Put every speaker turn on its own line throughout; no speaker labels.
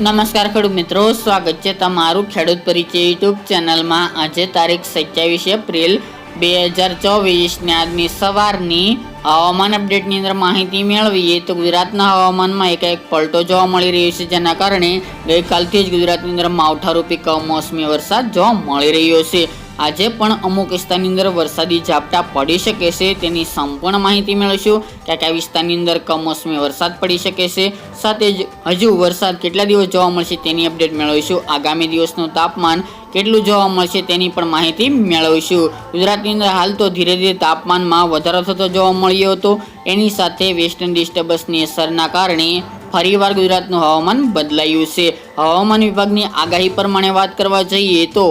નમસ્કાર ખેડૂત મિત્રો, સ્વાગત છે તમારું ખેડૂત પરિચય યુટ્યુબ ચેનલમાં। આજે તારીખ 27 એપ્રિલ 2024 આજની સવારની હવામાન અપડેટની અંદર માહિતી મેળવીએ તો ગુજરાતના હવામાનમાં એકાએક પલટો જોવા મળી રહ્યો છે, જેના કારણે ગઈકાલથી જ ગુજરાતની અંદર માવઠારૂપી કમોસમી વરસાદ જોવા મળી રહ્યો છે। આજે પણ અમુક વિસ્તારની અંદર વરસાદી ઝાપટા પડી શકે છે, તેની સંપૂર્ણ માહિતી મેળવીશું। કયા વિસ્તારની અંદર કમોસમી વરસાદ પડી શકે છે, સાથે જ હજુ વરસાદ કેટલા દિવસ જોવા મળશે તેની અપડેટ મેળવીશું। આગામી દિવસનું તાપમાન કેટલું જોવા મળશે તેની પણ માહિતી મેળવીશું। ગુજરાતની અંદર હાલ તો ધીરે ધીરે તાપમાનમાં વધારો થતો જોવા મળ્યો હતો, એની સાથે વેસ્ટર્ન ડિસ્ટર્બન્સની અસરના કારણે ફરીવાર ગુજરાતનું હવામાન બદલાયું છે। હવામાન વિભાગની આગાહી પ્રમાણે વાત કરવા જઈએ તો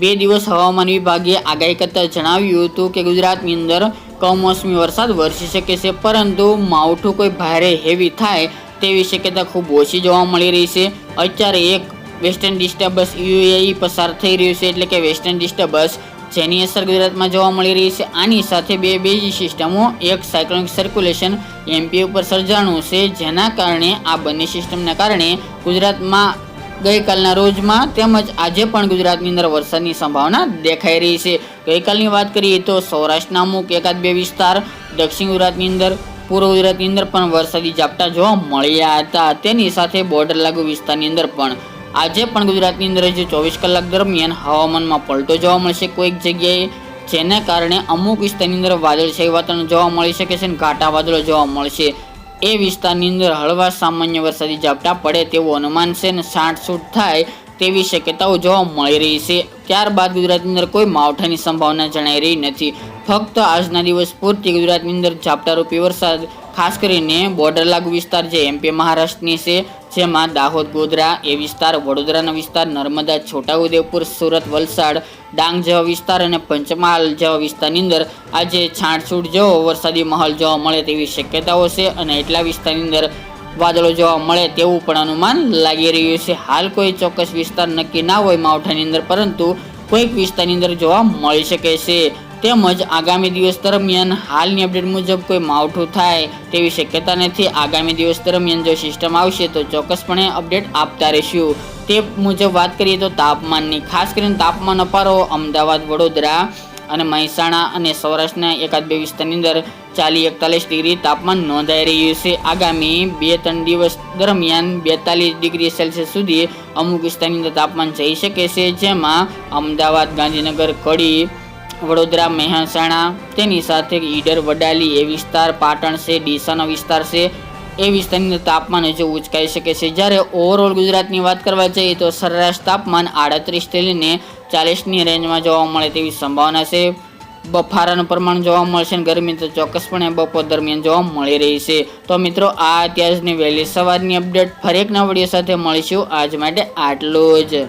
2 દિવસ હવામાન વિભાગે આગાહી કરતા જણાવ્યું હતું કે ગુજરાતની અંદર કમોસમી વરસાદ વરસી શકે છે, પરંતુ માવઠું કોઈ ભારે હેવી થાય તેવી શક્યતા ખૂબ ઓછી જોવા મળી રહી છે। અત્યારે એક વેસ્ટર્ન ડિસ્ટર્બન્સ યુએઈ પસાર થઈ રહ્યું છે, એટલે કે વેસ્ટર્ન ડિસ્ટર્બન્સ જેની અસર ગુજરાતમાં જોવા મળી રહી છે। આની સાથે બે બીજી સિસ્ટમો, એક સાયક્લોનિક સર્ક્યુલેશન એમપી ઉપર સર્જાણું છે, જેના કારણે આ બંને સિસ્ટમના કારણે ગુજરાતમાં ગઈકાલના રોજમાં તેમજ આજે પણ ગુજરાતની અંદર વરસાદની સંભાવના દેખાઈ રહી છે। ગઈકાલની વાત કરીએ તો સૌરાષ્ટ્રના અમુક એકાદ બે વિસ્તાર, દક્ષિણ ગુજરાતની અંદર, પૂર્વ ગુજરાતની અંદર પણ વરસાદી ઝાપટા જોવા મળ્યા હતા। તેની સાથે બોર્ડર લાગુ વિસ્તારની અંદર પણ આજે પણ ગુજરાતની અંદર હજુ 24 કલાક દરમિયાન હવામાનમાં પલટો જોવા મળશે કોઈક જગ્યાએ, જેના કારણે અમુક વિસ્તારની અંદર વાદળછાયું વાતાવરણ જોવા મળી શકે છે અને ઘાટા વાદળો જોવા મળશે। એ વિસ્તારની અંદર હળવા સામાન્ય વરસાદી ઝાપટા પડે તેવું અનુમાન છે અને છાંટછૂટ થાય તેવી શક્યતાઓ જોવા મળી રહી છે। ત્યારબાદ ગુજરાતની અંદર કોઈ માવઠાની સંભાવના જણાઈ રહી નથી। ફક્ત આજના દિવસ પૂરતી ગુજરાતની અંદર ઝાપટારૂપી વરસાદ ખાસ કરીને બોર્ડર લાગુ વિસ્તાર જે એમપી મહારાષ્ટ્રની છે, જેમાં દાહોદ, ગોધરા એ વિસ્તાર, વડોદરાના વિસ્તાર, નર્મદા, છોટાઉદેપુર, સુરત, વલસાડ, ડાંગ જેવા વિસ્તાર અને પંચમહાલ જેવા વિસ્તારની અંદર આજે છાંટછૂટ જેવો વરસાદી માહોલ જોવા મળે તેવી શક્યતાઓ છે અને એટલા વિસ્તારની અંદર વાદળો જોવા મળે તેવું પણ અનુમાન લાગી રહ્યું છે। હાલ કોઈ ચોક્કસ વિસ્તાર નક્કી ના હોય માવઠાની અંદર, પરંતુ કોઈક વિસ્તારની અંદર જોવા મળી શકે છે। તેમજ આગામી દિવસ દરમિયાન હાલની અપડેટ મુજબ કોઈ માવઠું થાય તેવી શક્યતા નથી। આગામી દિવસ દરમિયાન જો સિસ્ટમ આવશે તો ચોક્કસપણે અપડેટ આપતા રહીશું। તે મુજબ વાત કરીએ તો તાપમાનની, ખાસ કરીને તાપમાન અપારો અમદાવાદ, વડોદરા અને મહેસાણા અને સૌરાષ્ટ્રના એકાદ બે વિસ્તારની અંદર 40-41 ડિગ્રી તાપમાન નોંધાઈ રહ્યું છે। આગામી 2-3 દિવસ દરમિયાન 42 ડિગ્રી સેલ્સિયસ સુધી અમુક વિસ્તારની અંદર તાપમાન જઈ શકે છે, જેમાં અમદાવાદ, ગાંધીનગર, કડી, વડોદરા, મહેસાણા, તેની સાથે ઈડર, વડાલી એ વિસ્તાર, પાટણ છે, ડીસાનો વિસ્તાર છે, એ વિસ્તારની અંદર તાપમાન હજુ ઉંચકાઈ શકે છે। જ્યારે ઓવરઓલ ગુજરાતની વાત કરવા જઈએ તો સરેરાશ તાપમાન 38 થી લઈને 40ની રેન્જમાં જોવા મળે તેવી સંભાવના છે। બફારાનું પ્રમાણ જોવા મળશે અને ગરમી તો ચોક્કસપણે બપોર દરમિયાન જોવા મળી રહી છે। તો મિત્રો, આ અત્યારની વહેલી સવારની અપડેટ, ફરી એક નવા વિડીયો સાથે મળીશું। આજ માટે આટલું જ।